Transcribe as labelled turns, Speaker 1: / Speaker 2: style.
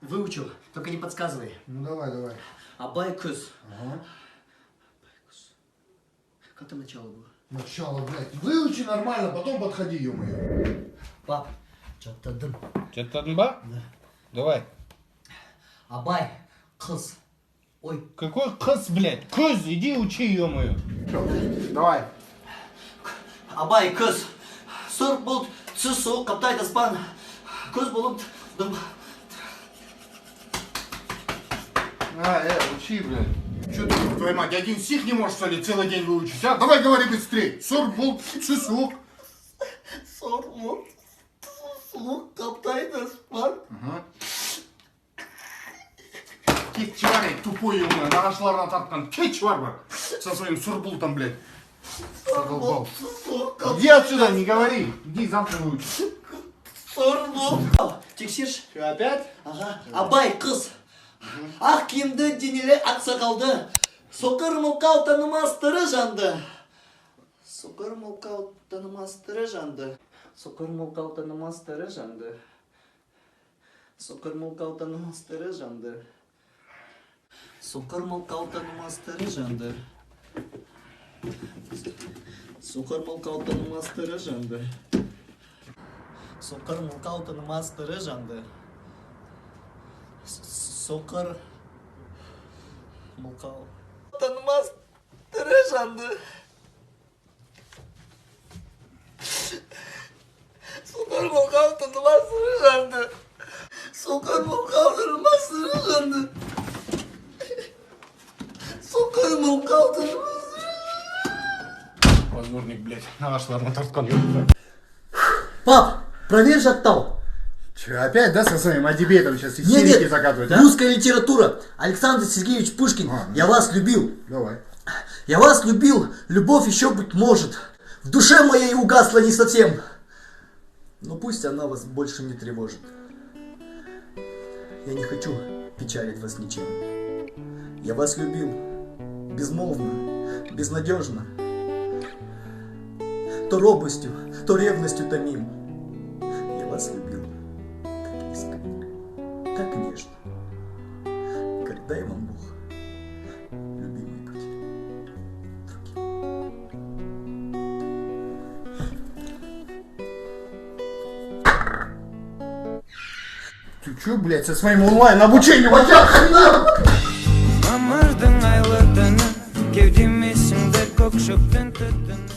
Speaker 1: Выучил, только не подсказывай.
Speaker 2: Ну давай.
Speaker 1: Абайкус.
Speaker 2: Ага.
Speaker 1: Как там начало было?
Speaker 2: Начало, блядь. Выучи нормально, потом подходи, ё-моё.
Speaker 1: Пап, что-то дым.
Speaker 3: Что-то ба?
Speaker 1: Да.
Speaker 3: Давай.
Speaker 1: Абай, кыз. Ой.
Speaker 3: Какой кыз, блядь? Кыз, иди учи, ё-моё.
Speaker 2: Давай.
Speaker 1: Абай, кыз. Сыр бұл түсу қаптайды аспан. Көз болып дым.
Speaker 2: Учи, блядь. Че ты, твою мать, один стих не можешь, что ли, целый день выучить, а? Давай говори быстрее. Сорбул, сысук.
Speaker 1: Сыр бұл түсу қаптайды аспан.
Speaker 2: Кетчи бар, тупой, ё-моё, нағашыларына тартқан кетчи бар бар. Со своим сурбултом, блядь. Задолбал. Иди отсюда, не говори. Иди завтра выучи.
Speaker 1: Сыр бұл. Тексерші.
Speaker 2: Опять?
Speaker 1: Ага. Абай, кыз. Ақ киімді денелі ақсақалды. Соқыр мылқау танымастыры жанды. Соқыр мылқау танымастыры жанды. Соқыр мылқау танымастыры жанды. Соқыр мылқау танымастыры жанды. Соқыр мылқау танымастыры жанды. Соқыр мылқау танымастыры жанды. Соқыр мылқау танымастыры жанды. Соқыр мылқау танымастыры жанды. Соқыр мылқау танымастыры жанды. Соқыр мылқау танымастыры жанды. Соқыр мылқау танымастыры.
Speaker 2: Позорник, блядь, нағашыларына тартқан.
Speaker 1: Пап, проверь жаттау.
Speaker 2: Че, опять, да, со своим адибетом сейчас истерики закатывать, а?
Speaker 1: Русская литература. Александр Сергеевич Пушкин. Я вас любил.
Speaker 2: Давай.
Speaker 1: Я вас любил. Любовь еще быть может. В душе моей угасла не совсем. Но пусть она вас больше не тревожит. Я не хочу печалить вас ничем. Я вас любил. Безмолвно, безнадежно. То робостью, то ревностью томим. Я вас любил. Так искренне, так нежно. Как дай вам Бог любимый быть другим.
Speaker 2: Ты че, блядь, со своим онлайн обучением в очах?
Speaker 4: Мамырдың айлы түні кеудеме сіңді көк шөптің түтіні